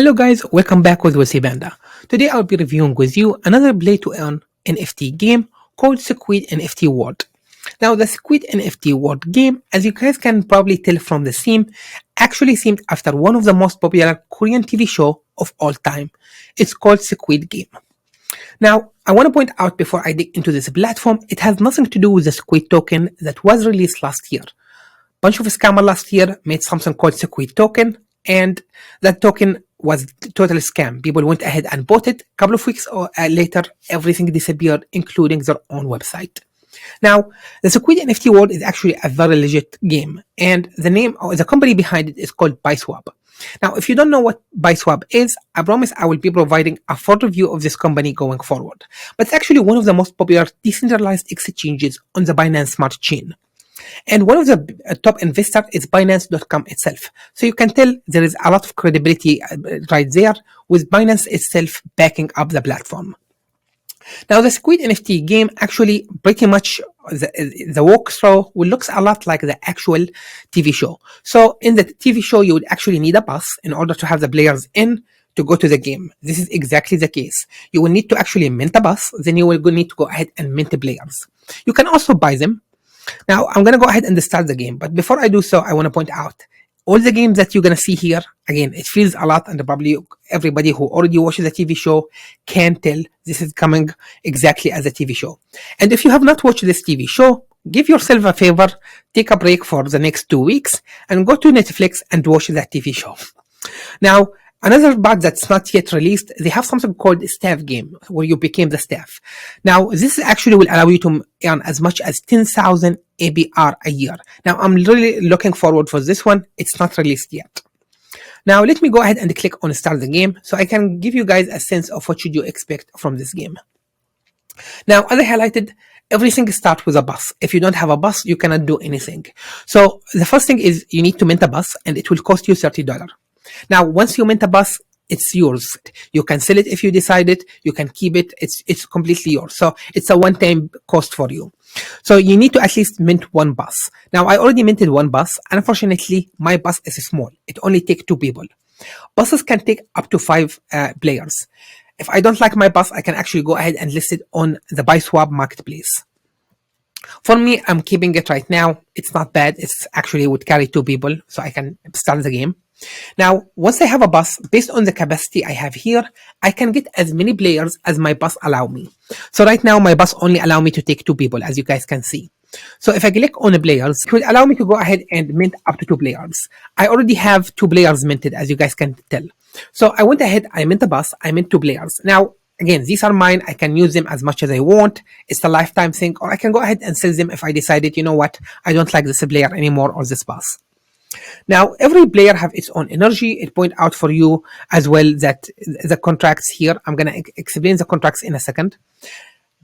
Hello guys, welcome back with Wissy Banda. Today I'll be reviewing with you another play to earn NFT game called Squid NFT World. Now the Squid NFT World game, as you guys can probably tell from the theme, actually themed after one of the most popular Korean TV show of all time. It's called Squid Game. Now, I want to point out before I dig into this platform, it has nothing to do with the Squid token that was released last year. Bunch of scammers last year made something called Squid token, and that token was total scam. People went ahead and bought it. A couple of weeks later, everything disappeared, including their own website. Now, the Squid NFT World is actually a very legit game, and the name or the company behind it is called Biswap. Now, if you don't know what Biswap is, I promise I will be providing a full review of this company going forward. But it's actually one of the most popular decentralized exchanges on the Binance Smart Chain. And one of the top investors is Binance.com itself. So you can tell there is a lot of credibility right there with Binance itself backing up the platform. Now the Squid NFT game actually pretty much the walkthrough looks a lot like the actual TV show. So in the TV show you would actually need a bus in order to have the players in to go to the game. This is exactly the case. You will need to actually mint a bus, then you will need to go ahead and mint the players. You can also buy them. Now, I'm going to go ahead and start the game, but before I do so, I want to point out all the games that you're going to see here. Again, it feels a lot, and probably everybody who already watches the TV show can tell this is coming exactly as a TV show. And if you have not watched this TV show, give yourself a favor, take a break for the next 2 weeks, and go to Netflix and watch that TV show. Now, another part that's not yet released, they have something called staff game, where you became the staff. Now, this actually will allow you to earn as much as 10,000 ABR a year. Now, I'm really looking forward for this one. It's not released yet. Now, let me go ahead and click on start the game so I can give you guys a sense of what should you expect from this game. Now, as I highlighted, everything starts with a bus. If you don't have a bus, you cannot do anything. So the first thing is you need to mint a bus, and it will cost you $30. Now, once you mint a bus, it's yours. You can sell it if you decide it. You can keep it. It's completely yours. So it's a one-time cost for you. So you need to at least mint one bus. Now, I already minted one bus. Unfortunately, my bus is small. It only takes 2 people. Buses can take up to 5 players. If I don't like my bus, I can actually go ahead and list it on the Biswap marketplace. For me, I'm keeping it right now. It's not bad. It's actually would carry 2 people, so I can start the game. Now, once I have a bus, based on the capacity I have here, I can get as many players as my bus allow me. So right now, my bus only allow me to take 2 people, as you guys can see. So if I click on the players, it will allow me to go ahead and mint up to 2 players. I already have 2 players minted, as you guys can tell. So I went ahead, I mint a bus, I mint 2 players. Now, again, these are mine. I can use them as much as I want. It's a lifetime thing, or I can go ahead and sell them if I decided, you know what, I don't like this player anymore or this bus. Now, every player have its own energy. It point out for you as well that the contracts here, I'm going to explain the contracts in a second.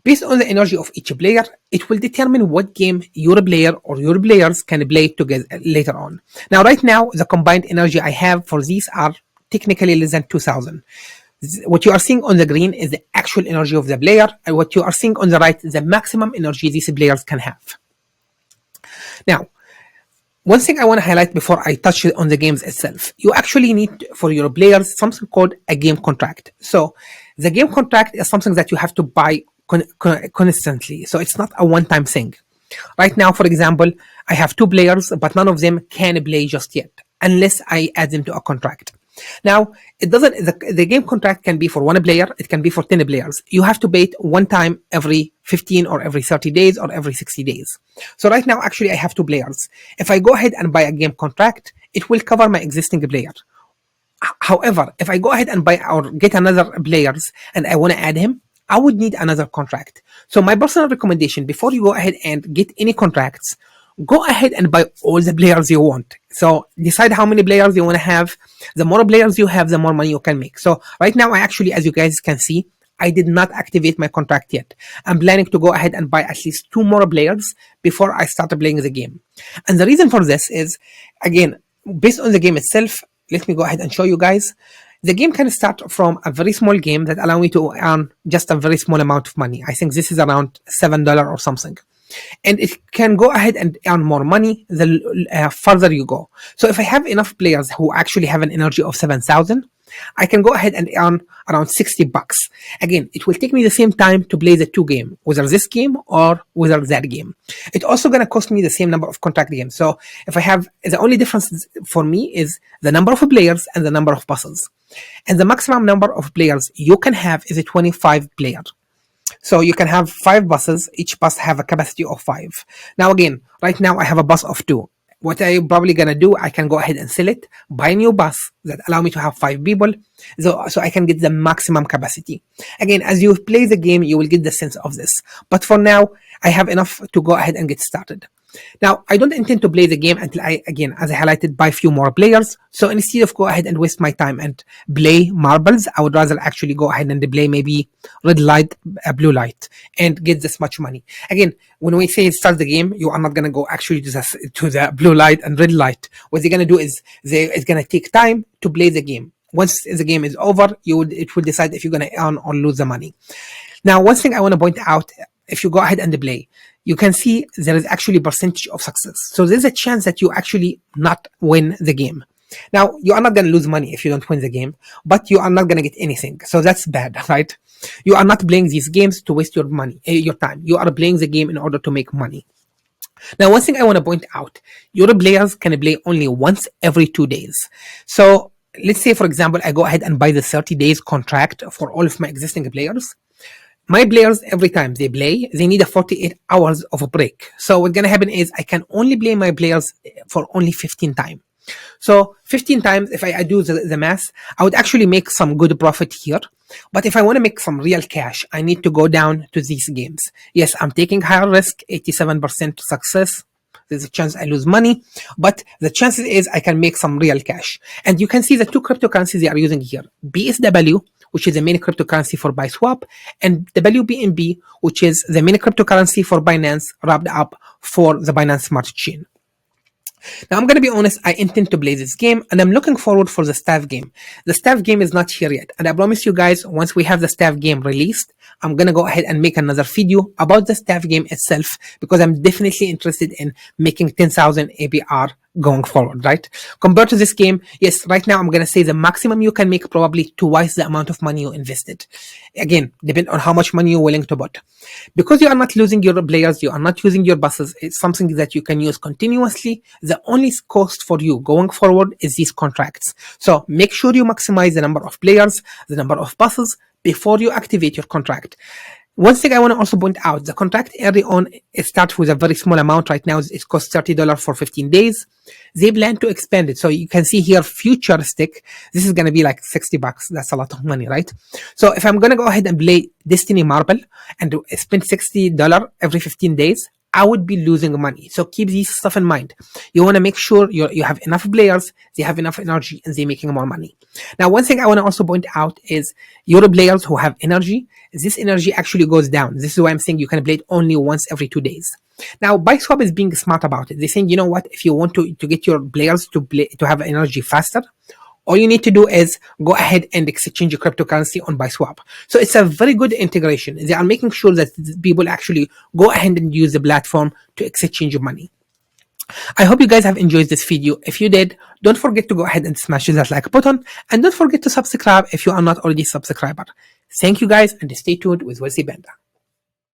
Based on the energy of each player, it will determine what game your player or your players can play together later on. Now, right now, the combined energy I have for these are technically less than 2,000. What you are seeing on the green is the actual energy of the player, and what you are seeing on the right is the maximum energy these players can have. Now, one thing I want to highlight before I touch on the games itself, you actually need for your players something called a game contract. So the game contract is something that you have to buy constantly. So it's not a one-time thing. Right now, for example, I have 2 players, but none of them can play just yet unless I add them to a contract. Now, it doesn't. The game contract can be for 1 player. It can be for 10 players. You have to pay it one time every 15 or every 30 days or every 60 days. So right now, actually, I have 2 players. If I go ahead and buy a game contract, it will cover my existing player. However, if I go ahead and buy or get another players and I want to add him, I would need another contract. So my personal recommendation, before you go ahead and get any contracts, go ahead and buy all the players you want. So decide how many players you want to have. The more players you have, the more money you can make. So right now, I actually, as you guys can see, I did not activate my contract yet. I'm planning to go ahead and buy at least 2 more players before I start playing the game. And the reason for this is, again, based on the game itself, let me go ahead and show you guys. The game can start from a very small game that allow me to earn just a very small amount of money. I think this is around $7 or something. And it can go ahead and earn more money the further you go. So if I have enough players who actually have an energy of 7,000, I can go ahead and earn around 60 bucks. Again, it will take me the same time to play the two game, whether this game or whether that game. It's also going to cost me the same number of contract games. So if I have, the only difference for me is the number of players and the number of buses. And the maximum number of players you can have is a 25 player. So you can have 5 buses, each bus have a capacity of 5. Now again, right now I have a bus of 2. What I'm probably gonna do, I can go ahead and sell it, buy a new bus that allow me to have 5 people, so I can get the maximum capacity. Again, as you play the game, you will get the sense of this. But for now, I have enough to go ahead and get started. Now, I don't intend to play the game until I, again, as I highlighted, buy few more players. So instead of go ahead and waste my time and play marbles, I would rather actually go ahead and play maybe red light, blue light, and get this much money. Again, when we say start the game, you are not going to go actually to the blue light and red light. What they're going to do is it's going to take time to play the game. Once the game is over, it will decide if you're going to earn or lose the money. Now, one thing I want to point out, if you go ahead and play, you can see there is actually percentage of success. So there's a chance that you actually not win the game. Now, you are not going to lose money if you don't win the game, but you are not going to get anything. So that's bad, right? You are not playing these games to waste your money, your time. You are playing the game in order to make money. Now, one thing I want to point out, your players can play only once every 2 days. So let's say, for example, I go ahead and buy the 30 days contract for all of my existing players. My players, every time they play, they need a 48 hours of a break. So what's going to happen is I can only play my players for only 15 times. So 15 times, if I do the math, I would actually make some good profit here. But if I want to make some real cash, I need to go down to these games. Yes, I'm taking higher risk, 87% success. There's a chance I lose money, but the chances is I can make some real cash. And you can see the two cryptocurrencies they are using here. BSW, which is the main cryptocurrency for Biswap, and WBNB, which is the main cryptocurrency for Binance, wrapped up for the Binance Smart Chain. Now, I'm going to be honest, I intend to play this game, and I'm looking forward for the staff game. The staff game is not here yet, and I promise you guys, once we have the staff game released, I'm going to go ahead and make another video about the staff game itself, because I'm definitely interested in making 10,000 APR going forward, right? Compared to this game, yes, right now I'm going to say the maximum you can make probably twice the amount of money you invested. Again, depend on how much money you're willing to put. Because you are not losing your players, you are not using your buses, it's something that you can use continuously. The only cost for you going forward is these contracts. So make sure you maximize the number of players, the number of buses before you activate your contract. One thing I want to also point out, the contract early on, it starts with a very small amount. Right now, it costs $30 for 15 days. They plan to expand it. So you can see here, futuristic. This is going to be like 60 bucks. That's a lot of money, right? So if I'm going to go ahead and play Destiny Marble and spend $60 every 15 days, I would be losing money. So keep this stuff in mind. You want to make sure you have enough players, they have enough energy, and they're making more money. Now, one thing I want to also point out is your players who have energy, this energy actually goes down. This is why I'm saying you can play it only once every 2 days. Now, Biswap is being smart about it. They're saying, you know what, if you want to get your players to have energy faster, all you need to do is go ahead and exchange your cryptocurrency on Biswap. So it's a very good integration. They are making sure that people actually go ahead and use the platform to exchange your money. I hope you guys have enjoyed this video. If you did, don't forget to go ahead and smash that like button, and don't forget to subscribe if you are not already a subscriber. Thank you guys, and stay tuned with Wesley Benda.